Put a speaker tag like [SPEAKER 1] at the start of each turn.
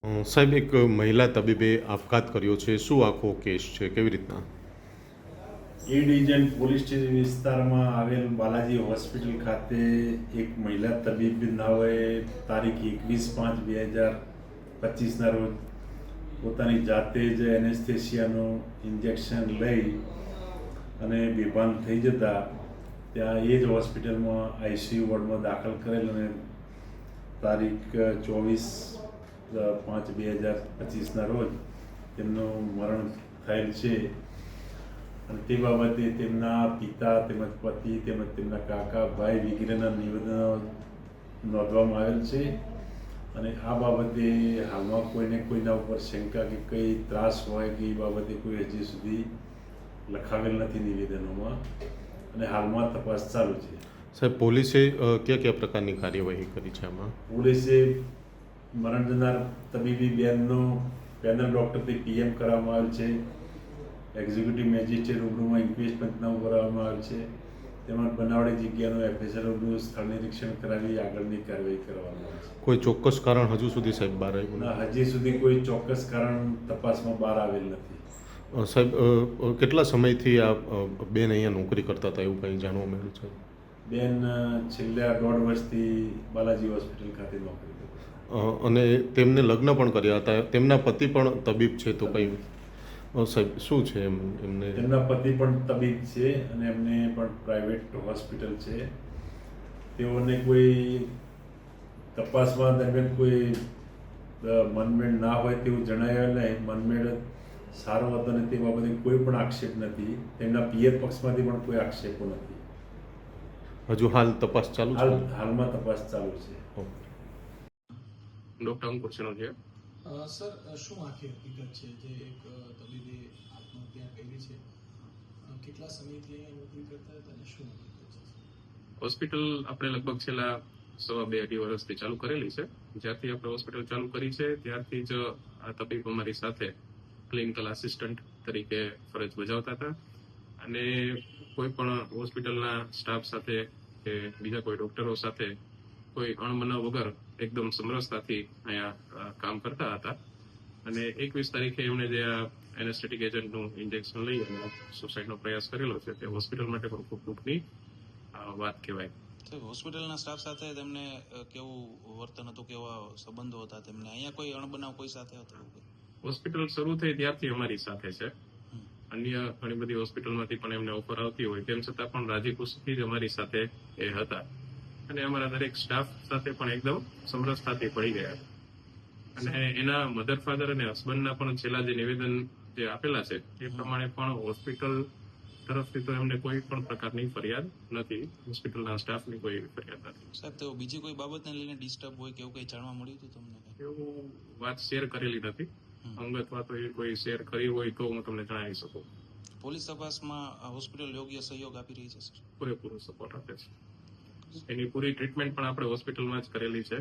[SPEAKER 1] સાહેબ, એક મહિલા તબીબે આપઘાત કર્યો છે. શું આખો કેસ છે? કેવી રીતના?
[SPEAKER 2] એ ડિવિઝન પોલીસ સ્ટેશન વિસ્તારમાં આવેલ બાલાજી હોસ્પિટલ ખાતે એક મહિલા તબીબ નાઓએ તારીખ 21/5/2025ના રોજ પોતાની જાતે જ એનેસ્થેસિયાનું ઇન્જેક્શન લઈ અને બેભાન થઈ જતા ત્યાં એ જ હોસ્પિટલમાં આઈસીયુ વોર્ડમાં દાખલ કરેલ અને તારીખ 24/5/2025ના રોજ તેમનું મરણ થયેલ છે. અને તે બાબતે તેમના પિતા તેમજ પતિ તેમજ તેમના કાકા ભાઈ વગેરેના નિવેદનો નોંધવામાં આવેલ છે. અને આ બાબતે હાલમાં કોઈને કોઈના ઉપર શંકા કે કંઈ ત્રાસ હોય કે એ બાબતે કોઈ હજી સુધી લખાવેલ નથી નિવેદનોમાં, અને હાલમાં તપાસ ચાલુ છે.
[SPEAKER 1] સાહેબ, પોલીસે કયા કયા પ્રકારની કાર્યવાહી કરી છે આમાં?
[SPEAKER 2] પોલીસે મરણ જનાર તબીબી બેનનો પેનલ ડૉક્ટરથી પીએમ કરવામાં આવેલ છે. એક્ઝિક્યુટિવ મેજિસ્ટ્રેટ રૂબરૂમાં ઇન્ક્વેસ્ટ પંચનામું કરાવવામાં આવેલ છે. તેમજ બનાવડી જગ્યાનું એફએસએલ રૂબરૂ સ્થળ નિરીક્ષણ કરાવી આગળની કાર્યવાહી કરવામાં આવે છે.
[SPEAKER 1] કોઈ ચોક્કસ કારણ હજુ સુધી સાહેબ બહાર આવ્યું
[SPEAKER 2] ના, હજી સુધી કોઈ ચોક્કસ કારણ તપાસમાં બહાર આવેલ નથી.
[SPEAKER 1] સાહેબ, કેટલા સમયથી આ બેન અહીંયા નોકરી કરતા હતા એવું કંઈ જાણવા મળ્યું છે?
[SPEAKER 2] બેન છેલ્લા 1.5 વર્ષથી બાલાજી હોસ્પિટલ ખાતે નોકરી કરે છે.
[SPEAKER 1] અને તેમને લગ્ન પણ કર્યા હતા. તેમના પતિ પણ તબીબ છે, તો કંઈ સાહેબ શું છે એમને?
[SPEAKER 2] તેમના પતિ પણ તબીબ છે અને એમને પણ પ્રાઇવેટ હોસ્પિટલ છે. તેઓને કોઈ તપાસમાં દરમિયાન કોઈ મનમેળ ના હોય તેવું જણાવ્યા નહીં. મનમેળ સારો હતો અને તે બાબતે કોઈ પણ આક્ષેપ નથી. તેમના પિયર પક્ષમાંથી પણ કોઈ આક્ષેપો નથી.
[SPEAKER 1] હજુ હાલ તપાસ ચાલુ છે?
[SPEAKER 2] હાલમાં તપાસ ચાલુ છે.
[SPEAKER 1] ડૉક્ટર અંકુર છે.
[SPEAKER 3] સર, શું આખી હકીકત છે જે એક તબીબે આત્મહત્યા કરી છે? કેટલા સમયથી અહીંયા નોકરી કરતા હતા અને શું હકીકત છે?
[SPEAKER 4] હોસ્પિટલ આપણે લગભગ છેલ્લા 2.5-2.5 વર્ષથી ચાલુ કરેલી છે. જ્યારથી આપણે હોસ્પિટલ ચાલુ કરી છે ત્યારથી જ આ તબીબ અમારી સાથે ક્લિનિકલ આસિસ્ટન્ટ તરીકે ફરજ બજાવતા હતા. અને કોઈ પણ હોસ્પિટલના સ્ટાફ સાથે કે બીજા કોઈ ડોક્ટરો સાથે કોઈ અણબનાવ વગર એકદમ સમરસતાથી અહીંયા કામ કરતા હતા. અને 21 તારીખે એમણે જે આ એનેસ્થેટિક એજન્ટનું ઇન્જેક્શન લઈ અને સુસાઇડનો પ્રયાસ કરેલો છે તે હોસ્પિટલ માટે પણ ખૂબ દુઃખની વાત કહેવાય.
[SPEAKER 5] હોસ્પિટલના સ્ટાફ સાથે તેમને કેવું વર્તન હતું, કેવા સંબંધો હતા તેમને? અહીંયા કોઈ અણબનાવ કોઈ સાથે હતો?
[SPEAKER 4] હોસ્પિટલ શરૂ થઈ ત્યારથી અમારી સાથે છે. અન્ય ઘણી બધી હોસ્પિટલમાંથી પણ એમને ઓફર આવતી હોય તેમ છતાં પણ રાજી ખુશીથી જ અમારી સાથે એ હતા. અને અમારા દરેક સ્ટાફ સાથે પણ એકદમ સમરસતાથી પડી ગયા. અને એના મધર ફાધર અને હસબન્ડના પણ છેલ્લા જે નિવેદન જે આપેલા છે એ પ્રમાણે પણ હોસ્પિટલ તરફથી તો એમને કોઈ પણ પ્રકારની ફરિયાદ નથી. હોસ્પિટલના સ્ટાફની કોઈ ફરિયાદ નથી.
[SPEAKER 5] સાહેબ, તેઓ બીજી કોઈ બાબતને લઈને ડિસ્ટર્બ હોય કે એવું કંઈ જાણવા મળ્યું હતું તમને?
[SPEAKER 4] એવું વાત શેર કરેલી નથી. અંગત વાતો એ કોઈ શેર કરી હોય તો હું તમને જણાવી શકું.
[SPEAKER 5] પોલીસ તપાસમાં હોસ્પિટલ યોગ્ય સહયોગ આપી રહી છે સર?
[SPEAKER 4] પૂરેપૂરો સપોર્ટ આપે છે. એની પૂરી ટ્રીટમેન્ટ પણ આપણે હોસ્પિટલમાં જ કરેલી છે.